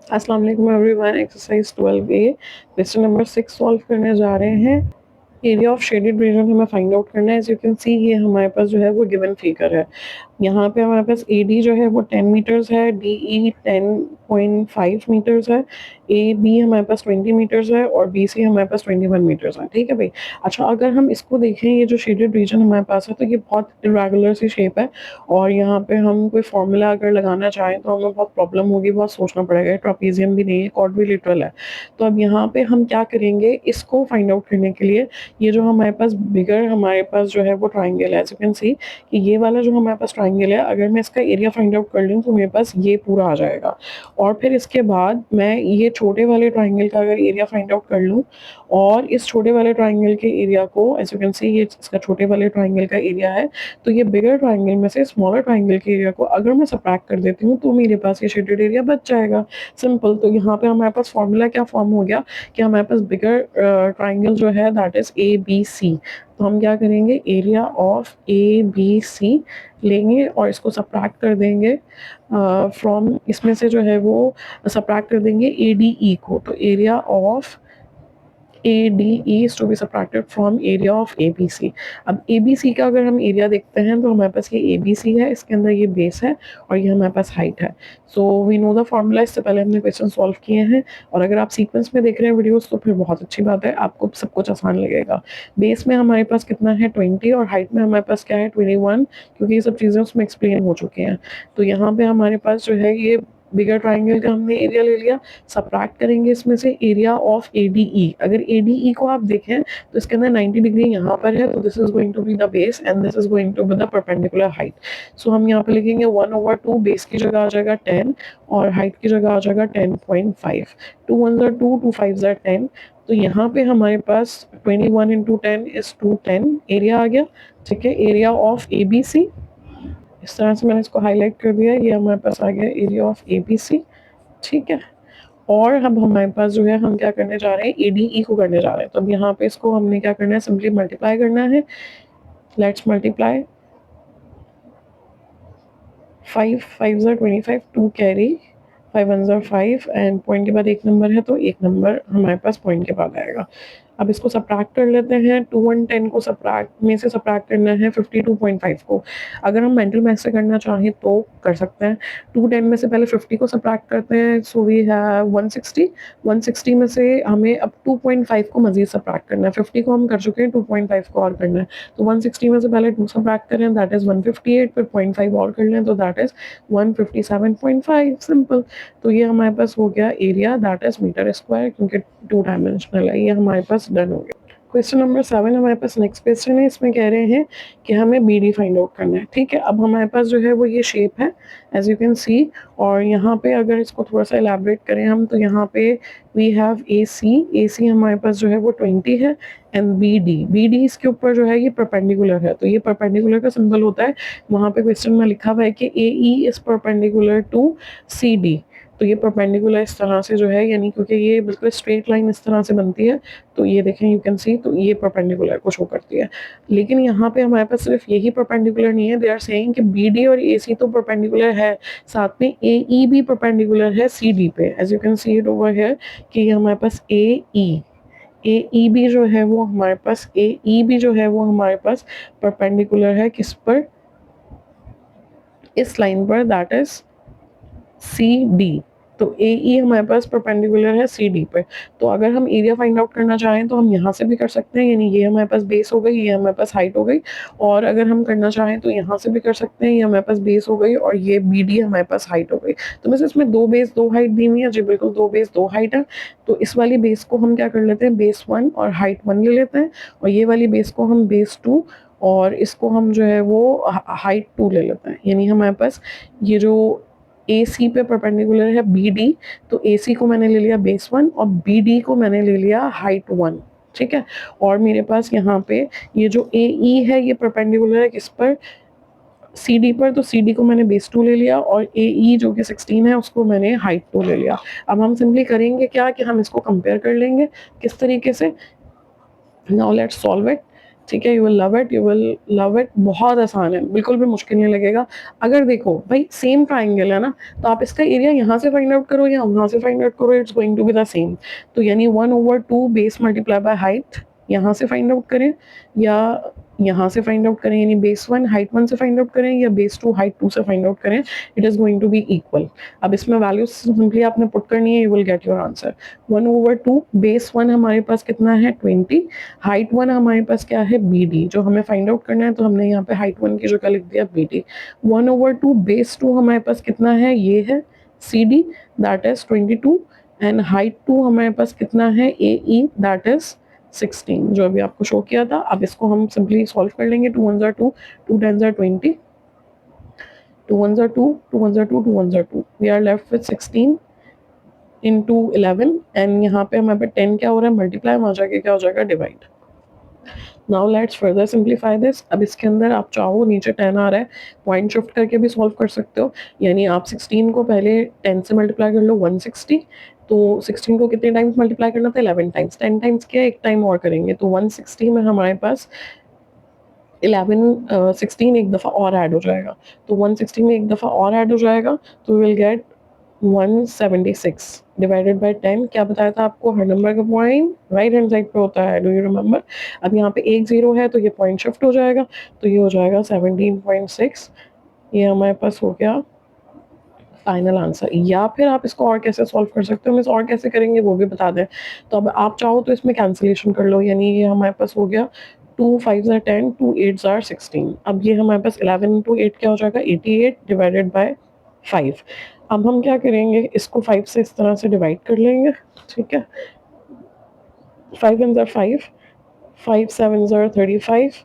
अस्सलाम वालेकुम everyone. Exercise 12A question number 6 solve करने जा रहे हैं। एरिया ऑफ शेडेड रीजन हमें फाइंड आउट करना है। एज यू कैन सी ये हमारे पास जो है वो गिवन फिगर है। यहाँ पे हमारे पास ए डी जो है वो 10 मीटर्स है, डी ई 10.5 मीटर्स है, ए बी हमारे पास 20 मीटर्स है और बी सी हमारे पास 21 मीटर्स है। ठीक है भाई। अच्छा, अगर हम इसको देखें, ये जो शेडेड रीजन हमारे पास है तो ये बहुत इरेगुलर सी शेप है और यहाँ पे हम कोई फॉर्मूला अगर लगाना चाहें तो हमें बहुत प्रॉब्लम होगी, बहुत सोचना पड़ेगा। ट्रापीजियम भी नहीं है, क्वाड्रिलेटरल है। तो अब यहाँ पे हम क्या करेंगे, इसको फाइंड आउट करने के लिए ये जो हमारे पास बिगर हमारे पास जो है वो ट्राइंगल है। एज यू कैन सी कि ये वाला जो हमारे पास ट्राइंगल है, अगर मैं इसका एरिया फाइंड आउट कर लूँ तो मेरे पास ये पूरा आ जाएगा। और फिर इसके बाद मैं ये छोटे वाले ट्राइंगल का अगर एरिया फाइंड आउट कर लूँ और इस छोटे वाले ट्राइंगल के एरिया को, एज यू कैन सी ये इसका छोटे वाले ट्राइंगल का एरिया है, तो ये बिगर ट्राइंगल में से स्मॉलर ट्राइंगल के एरिया को अगर मैं सबट्रैक्ट कर देती हूँ तो मेरे पास ये शेडेड एरिया बच जाएगा। सिंपल। तो यहाँ पे हमारे पास फॉर्मूला क्या फॉर्म हो गया कि हमारे पास बिगर ट्राइंगल जो है that is A B C. तो हम क्या करेंगे, area of A B C लेंगे और इसको सबट्रैक्ट कर देंगे फ्रॉम, इसमें से जो है वो सबट्रैक्ट कर देंगे ए डी ई को। तो area of ADE is to be subtracted from area of ABC। अब ABC का अगर हम एरिया देखते हैं तो हमारे पास ये ABC है, इसके अंदर ये बेस है और ये हमारे पास हाइट है। So we know the formula. इससे पहले हमने क्वेश्चन सॉल्व किए हैं और अगर आप सीक्वेंस में देख रहे हैं वीडियोस तो फिर बहुत अच्छी बात है, आपको सब कुछ आसान लगेगा। बेस में हमारे पास कितना है 20 और हाइट में हमारे पास क्या है 21, क्योंकि ये सब चीज़ें उसमें एक्सप्लेन हो चुके हैं। तो यहाँ पे हमारे पास जो है ये बिगर ट्राइंगल का हमने एरिया ले लिया, सबट्रैक्ट करेंगे इसमें से एरिया ऑफ ADE। अगर ADE को आप देखें तो इसके अंदर 90 डिग्री यहाँ पर है, तो this is going to be the base and this is going to be the perpendicular height. So हम यहाँ पे लिखेंगे 1/2, बेस की जगह आ जाएगा 10 और हाइट की जगह आ जाएगा 10.5। 2 1 ज़ा 2, 2 5 ज़ा 10। तो यहाँ पे हमारे पास 21 इंटू 10 इज 210 एरिया आ गया। ठीक है, एरिया ऑफ ABC। इस तरह से मैंने इसको हाईलाइट कर दिया, ये हमारे पास आ गया एरिया ऑफ ABC। ठीक है। और अब हमारे पास जो है हम क्या करने जा रहे हैं, ADE को करने जा रहे हैं। तो अब यहाँ पे इसको हमने क्या करना है, सिंपली मल्टीप्लाई करना है। लेट्स मल्टीप्लाई 5 5 ज़ा 25, 2 कैरी, 5 1 ज़ा 5 एंड पॉइंट के बाद एक नंबर है तो एक नंबर हमारे पास पॉइंट के बाद आएगा। अब इसको सबट्रैक्ट कर लेते हैं। 2 1 10 को सबट्रैक्ट में से सबट्रैक्ट करना है 52.5 को। अगर हम मेंटल मैथ से करना चाहें तो कर सकते हैं। 2 10 में से पहले 50 को सबट्रैक्ट करते हैं, सो वी हैव 160। 160 में से हमें अब 2.5 को मजीद सबट्रैक्ट करना है। 50 को हम कर चुके हैं, 2.5 को और करना है। तो 160 में से पहले 2 सबट्रैक्ट करें, दैट इज 158, फिर 0.5 और कर लें तो दैट इज 157.5। सिंपल। तो ये हमारे पास हो गया area, that is metre square, क्योंकि 2 डायमेंशनल है। ये हमारे पास डन हो गया। क्वेश्चन नंबर 7 हमारे पास नेक्स्ट क्वेश्चन है। इसमें कह रहे हैं कि हमें BD फाइंड आउट करना है। ठीक है। अब हमारे पास जो है वो ये शेप है, एज यू कैन सी। और यहाँ पे अगर इसको थोड़ा सा एलैबोरेट करें हम तो यहाँ पे वी हैव AC हमारे पास जो है वो 20 है एंड BD इसके ऊपर जो है ये परपेंडिकुलर है। तो ये परपेंडिकुलर का सिंबल होता है, वहाँ पे क्वेश्चन में लिखा हुआ है कि AE is perpendicular to CD। तो ये परपेंडिकुलर इस तरह से जो है, यानी क्योंकि ये बिल्कुल स्ट्रेट लाइन इस तरह से बनती है, तो ये देखें यू कैन सी, तो ये परपेंडिकुलर को शो करती है। लेकिन यहाँ पे हमारे पास सिर्फ यही परपेंडिकुलर नहीं है, दे आर सेइंग कि BD और AC तो परपेंडिकुलर है, साथ में AE भी परपेंडिकुलर है CD पे। As you can see it over here कि ये हमारे पास AE भी जो है वो हमारे पास AE भी जो है वो हमारे पास परपेंडिकुलर है, किस पर, इस लाइन पर, दैट इज CD। तो AE हमारे पास परपेंडिकुलर है CD पे। तो अगर हम एरिया फाइंड आउट करना चाहें तो हम यहाँ से भी कर सकते हैं, यानी ये हमारे पास बेस हो गई, ये हमारे पास हाइट हो गई। और अगर हम करना चाहें तो यहाँ से भी कर सकते हैं, ये हमारे पास बेस हो गई और ये BD हमारे पास हाइट हो गई। तो बस इसमें 2 बेस 2 हाइट दी हुई है जी, बिल्कुल 2 बेस 2 हाइट है। तो इस वाली बेस को हम क्या कर लेते हैं, बेस 1 और हाइट 1 ले लेते हैं, और ये वाली बेस को हम बेस 2 और इसको हम जो है वो हाइट 2 ले लेते हैं। यानी हमारे पास ये जो AC पे परपेंडिकुलर है BD, तो AC को मैंने ले लिया बेस 1 और BD को मैंने ले लिया हाइट 1। ठीक है। और मेरे पास यहाँ पे ये जो AE है ये परपेंडिकुलर है किस पर, CD पर। तो CD को मैंने बेस 2 ले लिया और AE जो कि 16 है उसको मैंने हाइट 2 ले लिया। अब हम सिंपली करेंगे क्या कि हम इसको कंपेयर कर लेंगे। किस तरीके से, नाउ लेट्स सॉल्व इट। ठीक है, you will love it, you will love it. बहुत आसान है, बिल्कुल भी मुश्किल नहीं लगेगा। अगर देखो भाई सेम ट्राइंगल है ना, तो आप इसका एरिया यहाँ से फाइंड आउट करो या वहाँ से फाइंड आउट करो, it's going to be the same. तो यानी 1/2 बेस मल्टीप्लाई बाय हाइट यहाँ से फाइंड आउट करें या यहाँ से फाइंड आउट करें, यानी बेस 1 हाइट 1 से फाइंड आउट करें या बेस 2 हाइट 2 से फाइंड आउट करें, it is going to be equal. अब इसमें वैल्यूज सिंपली आपने पुट करनी है, you will get your answer. 1/2 base 1 हमारे पास कितना है 20, हाइट 1 हमारे पास क्या है BD, जो हमें फाइंड आउट करना है, तो हमने यहाँ पे हाइट 1 की जगह लिख दिया BD। 1/2 बेस 2 हमारे पास कितना है, ये है CD, that is 22, and height 2 हमारे पास कितना है AE, दैट इज 16, जो अभी आपको शो किया था। अब इसको हम सिंपली सॉल्व कर लेंगे। 2 1 2, 2 10 20, 2 1 2, 2 1 2, 2 1 2, we are left with 16 into 11, and यहाँ पे हमारे पे 10 क्या हो रहा है, मल्टीप्लाई, वहाँ जाके क्या हो जाएगा, divide. Now let's further simplify this. अब इसके अंदर आप चाहो, नीचे 10 आ रहा है, पॉइंट शिफ्ट करके भी सॉल्व कर सकते हो। यानी आप 16 को पहले 10 से मल्टीप्लाई कर लो, 160। तो 16 को कितने टाइम्स मल्टीप्लाई करना था, 11 टाइम्स। 10 टाइम्स क्या, एक टाइम और करेंगे, तो 160 में हमारे पास 16 एक दफ़ा और ऐड हो जाएगा। तो 160 में एक दफ़ा और ऐड हो जाएगा, तो विल गेट 176 डिवाइडेड बाय 10। क्या बताया था आपको, हर नंबर का पॉइंट राइट हैंड साइड पे होता है, डू यू रिमेंबर। अब यहाँ पे एक जीरो है, तो ये पॉइंट शिफ्ट हो जाएगा, तो ये हो जाएगा 17.6। ये हमारे पास हो गया फाइनल आंसर। या फिर आप इसको और कैसे सॉल्व कर सकते हो, मिस और कैसे करेंगे वो भी बता दें। तो अब आप चाहो तो इसमें कैंसिलेशन कर लो, यानी ये हमारे पास हो गया 2 5 are 10, 2 8 are 16। अब ये हमारे पास 11 into 8 क्या हो जाएगा, 88 डिवाइडेड बाय 5। अब हम क्या करेंगे, इसको 5 से इस तरह से डिवाइड कर लेंगे, ठीक है। 5 1 are 5, 5 7 are 35,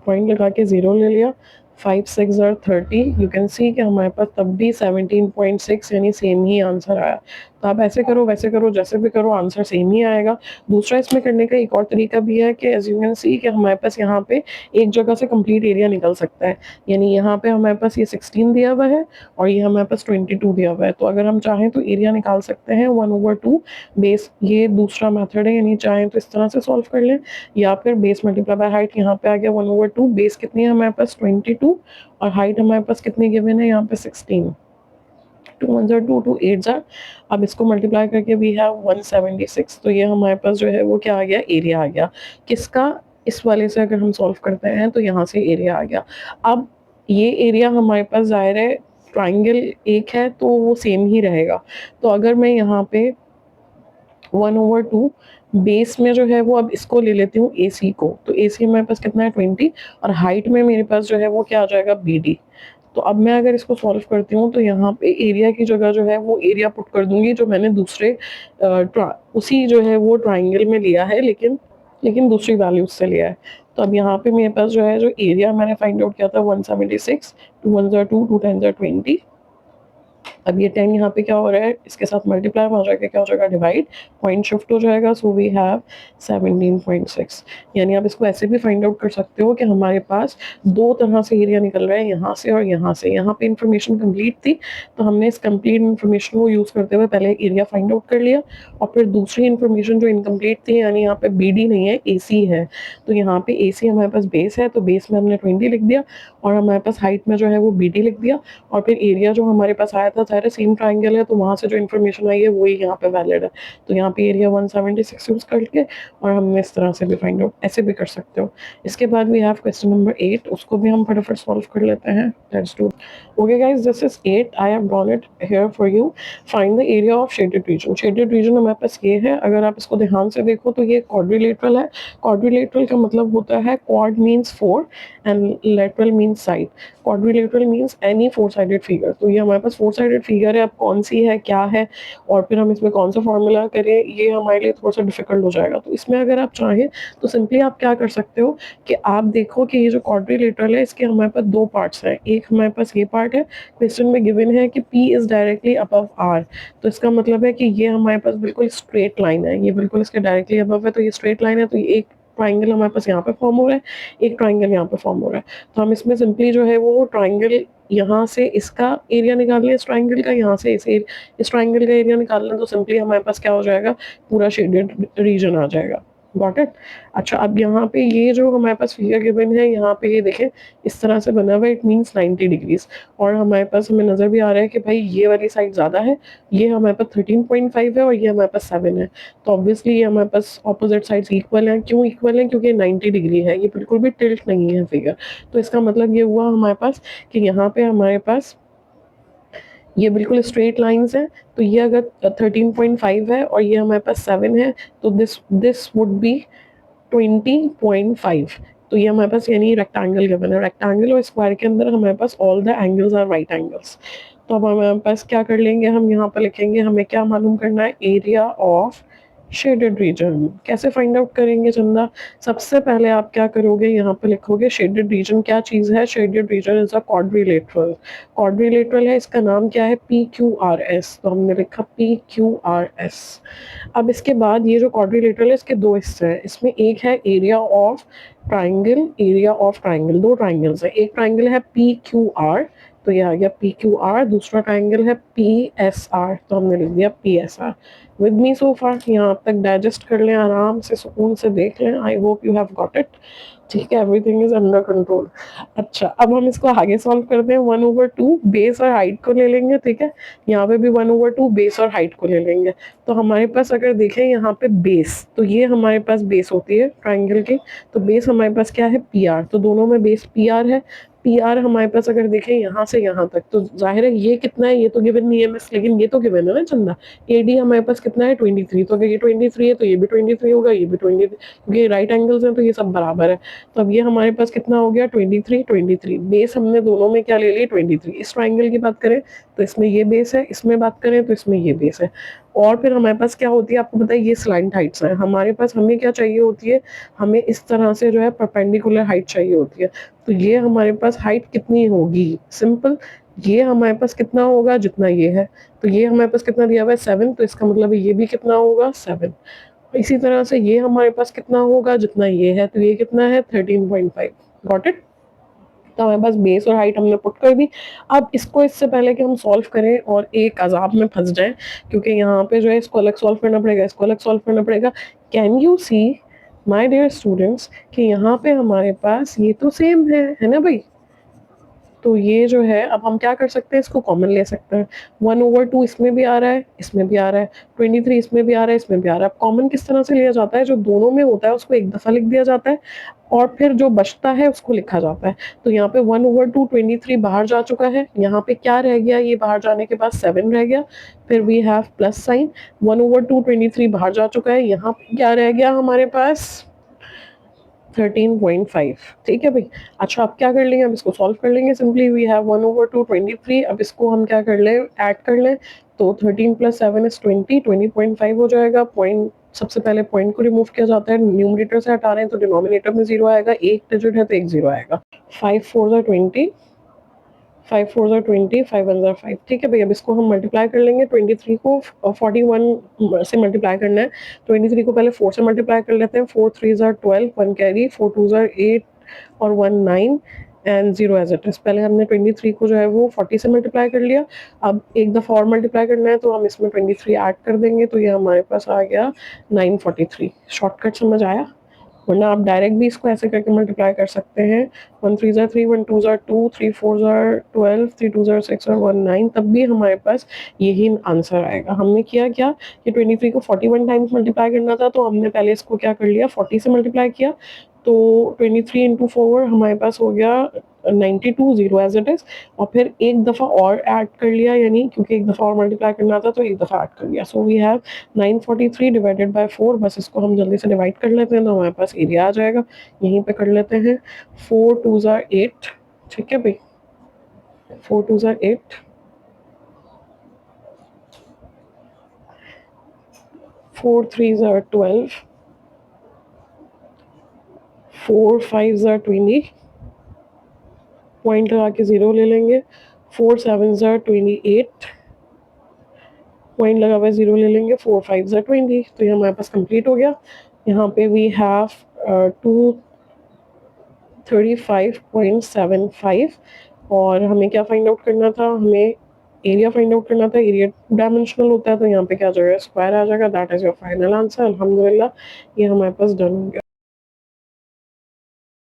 पॉइंट लगा के जीरो ले लिया। 5 6 are 30, यू कैन सी कि हमारे पास तब भी 17.6 यानी सेम ही आंसर आया। तो आप ऐसे करो वैसे करो, जैसे भी करो आंसर सेम ही आएगा। दूसरा इसमें करने का एक और तरीका भी है कि एज यू कैन सी कि हमारे पास यहाँ पे एक जगह से कंप्लीट एरिया निकल सकता है। यानी यहाँ पे हमारे पास ये 16 दिया हुआ है और ये हमारे पास 22 दिया हुआ है। तो अगर हम चाहें तो एरिया निकाल सकते हैं 1/2 बेस, ये दूसरा मेथड है। यानी चाहें तो इस तरह से सॉल्व कर लें, या फिर बेस मल्टीप्लाई बाय हाइट, यहाँ पे आ गया 1/2, बेस कितनी है हमारे पास 22 और हाइट हमारे पास कितनी गिवन है यहाँ पे 16। 2 1 2, 2 8 जार। अब इसको मल्टीप्लाई करके वी हैव 176। तो ये हमारे पास जो है वो क्या आ गया, एरिया आ गया। किसका, इस वाले से अगर हम सॉल्व करते हैं तो यहाँ से एरिया आ गया। अब ये एरिया हमारे पास जाहिर है ट्राइंगल एक है तो वो सेम ही रहेगा। तो अगर मैं यहाँ पे 1/2 बेस में जो है वो, अब इसको ले लेती हूँ AC को, तो AC हमारे पास कितना है 20 और हाइट में मेरे पास जो है वो क्या आ जाएगा BD। तो अब मैं अगर इसको सॉल्व करती हूँ तो यहाँ पे एरिया की जगह जो है वो एरिया पुट कर दूंगी जो मैंने दूसरे उसी जो है वो ट्राइंगल में लिया है, लेकिन दूसरी वैल्यूज से लिया है। तो अब यहाँ पे मेरे पास जो है, जो एरिया मैंने फाइंड आउट किया था 176, 2 1 2, 2 10 20। अब ये 10 यहाँ पे क्या हो रहा है, इसके साथ मल्टीप्लाई हो जाएगा, क्या हो जाएगा, डिवाइड, पॉइंट शिफ्ट हो जाएगा, सो वी हैव 17.6। यानी आप इसको ऐसे भी फाइंड आउट कर सकते हो कि हमारे पास दो तरह से एरिया निकल रहा है, यहाँ से और यहाँ से। यहाँ पे इन्फॉर्मेशन कंप्लीट थी, तो हमने इस कंप्लीट इन्फॉर्मेशन को यूज़ करते हुए पहले एरिया फाइंड आउट कर लिया, और फिर दूसरी इन्फॉर्मेशन जो इनकम्प्लीट थी, यानी यहाँ पे BD नहीं है AC है, तो यहाँ पे AC हमारे पास बेस है, तो बेस में हमने 20 लिख दिया, और हमारे पास हाइट में जो है वो BD लिख दिया, और फिर एरिया जो हमारे पास आया था, सारे सेम ट्राइंगल है, तो वहाँ से जो इन्फॉर्मेशन आई है वही यहाँ पे वैलिड है। तो यहाँ पे एरिया 176 यूज करके, और हमने इस तरह से भी फाइंड आउट ऐसे भी कर सकते हो। इसके बाद वी हैव क्वेश्चन नंबर 8, उसको भी हम फटाफट सॉल्व कर लेते हैं। Let's do. Okay guys, this is 8, I have drawn it here for you. Find the area of shaded region. Shaded region हमारे पास ये है, अगर आप इसको ध्यान से देखो तो ये क्वाड्रिलेटरल है। क्वाड्रिलेटरल का मतलब होता है, quad means 4 and lateral means side. Quadrilateral means any four sided figure. तो ये हमारे पास 4-साइडेड फिगर है, अब कौन सी है, क्या है, और फिर हम इसमें कौन सा फॉर्मूला करें, ये हमारे लिए थोड़ा सा डिफिकल्ट हो जाएगा। तो इसमें अगर आप चाहें तो सिंपली आप क्या कर सकते हो कि आप देखो कि ये जो क्वाड्रिलेटरल है, इसके हमारे पास दो पार्ट्स हैं। एक हमारे पास ये पार्ट है, क्वेश्चन में गिवन है कि P is directly above R, तो इसका मतलब है कि ये हमारे पास बिल्कुल स्ट्रेट लाइन है, ये बिल्कुल इसके डायरेक्टली अबव है, तो ये स्ट्रेट लाइन है। तो ये एक ट्राइंगल हमारे पास यहाँ पे फॉर्म हो रहा है, एक ट्राइंगल यहाँ पे फॉर्म हो रहा है। तो हम इसमें सिंपली जो है वो ट्राइंगल, यहाँ से इसका एरिया निकाल लिया इस ट्राइंगल का, यहाँ से इस ट्राइंगल का एरिया निकाल लें, तो सिंपली हमारे पास क्या हो जाएगा, पूरा शेडेड रीजन आ जाएगा। Got it. अच्छा, अब यहाँ पे ये जो हमारे पास फिगर गिवन है, यहाँ पे ये देखें इस तरह से बना हुआ है, इट मीन्स 90 डिग्रीज। और हमारे पास हमें नज़र भी आ रहा है कि भाई ये वाली साइड ज़्यादा है, ये हमारे पास 13.5 है और ये हमारे पास 7 है। तो ऑब्वियसली ये हमारे पास ऑपोजिट साइड्स इक्वल हैं। क्यों इक्वल हैं? क्योंकि 90 डिग्री है, ये बिल्कुल भी टिल्ट नहीं है फिगर। तो इसका मतलब ये हुआ हमारे पास कि यहाँ पे हमारे पास ये बिल्कुल स्ट्रेट लाइंस हैं। तो ये अगर 13.5 है और ये हमारे पास 7 है, तो दिस दिस वुड बी 20.5। तो ये हमारे पास यानी रेक्टेंगल गिवन है। रेक्टेंगल और स्क्वायर के अंदर हमारे पास all the angles are right angles. तो अब हमारे पास क्या कर लेंगे, हम यहाँ पर लिखेंगे, हमें क्या मालूम करना है, एरिया ऑफ शेडेड रीजन। कैसे फाइंड आउट करेंगे चंदा? सबसे पहले आप क्या करोगे, यहाँ पे लिखोगे शेडेड रीजन क्या चीज़ है। Shaded region is a quadrilateral. Quadrilateral है, इसका नाम क्या है, PQRS। तो हमने लिखा PQRS। अब इसके बाद ये जो क्वाड्रिलेटरल है, इसके दो हिस्से हैं। इसमें एक है area of triangle, area of triangle, दो ट्राइंगल्स है। एक ट्राइंगल है PQR, तो ये आ गया PQR। दूसरा ट्राइंगल है PSR, तो हमने लिख दिया PSR। विद मी सो फार? यहाँ तक डाइजेस्ट कर लें, आराम से सुकून से देख लें। I hope you have got it. ठीक है, एवरीथिंग इज अंडर कंट्रोल। अच्छा, अब हम इसको आगे सॉल्व करते हैं। 1/2 बेस और हाइट को ले लेंगे। ठीक है, यहाँ पे भी 1/2 बेस और हाइट को ले लेंगे। तो हमारे पास अगर देखें यहाँ पे बेस, तो ये हमारे पास बेस होती है ट्राइंगल की। तो बेस हमारे पास क्या है, PR। तो दोनों में बेस PR है। PR हमारे पास अगर देखें यहाँ से यहाँ तक, तो जाहिर है ये कितना है, ये तो गिवन नहीं है मिस, लेकिन ये तो गिवन है ना चंदा। AD हमारे पास कितना है, 23। तो अगर ये 23 है तो ये भी 23 होगा, ये भी 23, क्योंकि राइट एंगल्स हैं तो ये सब बराबर है। तो अब ये हमारे पास कितना हो गया, 23। बेस हमने दोनों में क्या ले ली, 23। इस ट्राइंगल की बात करें तो इसमें ये बेस है, इसमें बात करें तो इसमें ये बेस है। और फिर हमारे पास क्या होती है, आपको पता है ये स्लाइंट हाइट्स है हमारे पास। हमें क्या चाहिए होती है, हमें इस तरह से जो है परपेंडिकुलर हाइट चाहिए होती है। तो ये हमारे पास हाइट कितनी होगी, सिंपल, ये हमारे पास कितना होगा, जितना ये है। तो ये हमारे पास कितना दिया हुआ है, 7। तो इसका मतलब ये भी कितना होगा, 7। इसी तरह से ये हमारे पास कितना होगा, जितना ये है। तो ये कितना है, 13.5। Got it. तो हमारे पास बेस और हाइट हमने पुट कर दी। अब इसको, इससे पहले कि हम सॉल्व करें और एक अजाब में फंस जाएं, क्योंकि यहाँ पे जो है इसको अलग सॉल्व करना पड़ेगा, इसको अलग सॉल्व करना पड़ेगा। Can you see my dear students कि यहाँ पे हमारे पास ये तो सेम है ना भाई। तो ये जो है, अब हम क्या कर सकते हैं, इसको कॉमन ले सकते हैं। 1/2 इसमें भी आ रहा है, इसमें भी आ रहा है, 23 इसमें भी आ रहा है, इसमें भी आ रहा है। अब कॉमन किस तरह से लिया जाता है, जो दोनों में होता है उसको एक दफ़ा लिख दिया जाता है और फिर जो बचता है उसको लिखा जाता है। तो यहाँ पे 1/2 23 बाहर जा चुका है, यहाँ पे क्या रह गया, ये बाहर जाने के बाद 7 रह गया, फिर वी हैव प्लस साइन। 1/2 23 बाहर जा चुका है, यहाँ पे क्या रह गया हमारे पास, 13.5। ठीक है भाई। अच्छा, अब क्या कर लेंगे, अब इसको सॉल्व कर लेंगे। Simply we have 1/2 23। अब इसको हम क्या कर लें, ऐड कर लें। तो 13 + 7 = 20.5 हो जाएगा। पॉइंट, सबसे पहले पॉइंट को रिमूव किया जाता है, न्यूमरेटर से हटा रहे हैं तो डिनोमिनेटर में 0 आएगा, एक डिजिट है तो एक 0 आएगा। 5 4 ज़ा 20, 5 4 ज़ा 20, 5 1 ज़ा 5। ठीक है भैया, अब इसको हम मल्टीप्लाई कर लेंगे। 23 को 41 से मल्टीप्लाई करना है। 23 को पहले 4 से मल्टीप्लाई कर लेते हैं। 4 3 ज़ा 12, 1 कैरी, 4 2 ज़ा 8 और 1 9 एंड 0 एज इट इज। पहले हमने 23 को जो है वो 40 से मल्टीप्लाई कर लिया। अब एक दफ़ा और मल्टीप्लाई करना है तो हम इसमें 23 ऐड कर देंगे, तो ये हमारे पास आ गया 943। शॉर्टकट समझ आया? वरना आप डायरेक्ट भी इसको ऐसे करके मल्टीप्लाई कर सकते हैं। 1 3 ज़ा 3, 1 2 ज़ा 2, 3 4 ज़ा 12, 3 2 ज़ा 6 और 1 9, तब भी हमारे पास यही आंसर आएगा। हमने किया क्या कि 23 को 41 टाइम्स मल्टीप्लाई करना था, तो हमने पहले इसको क्या कर लिया, 40 से मल्टीप्लाई किया। तो 23 × 4 हमारे पास हो गया 92, 0 एज इट इज। और फिर एक दफ़ा और ऐड कर लिया, यानी क्योंकि एक दफ़ा और मल्टीप्लाई करना था तो एक दफ़ा ऐड कर लिया। So we have 943 divided by 4। बस इसको हम जल्दी से डिवाइड कर लेते हैं तो हमारे पास एरिया आ जाएगा। यहीं पे कर लेते हैं। 4 2 ज़ा 8। ठीक है भाई, 4 2 ज़ा 8, 4 3 ज़ा 12, 4 5 ज़ा 20, पॉइंट लगा के 0 ले लेंगे। 4 7 ज़ा 28, पॉइंट लगा हुआ 0 ले लेंगे। 4 5 ज़ा 20। तो ये हमारे पास कंप्लीट हो गया। यहाँ पे वी हैव 235.75। और हमें क्या फाइंड आउट करना था, हमें एरिया फाइंड आउट करना था, एरिया टू डायमेंशनल होता है तो यहाँ पे क्या आ जाएगा, स्क्वायर आ जाएगा। That is your final answer. अल्हम्दुलिल्लाह ये हमारे पास डन हो गया।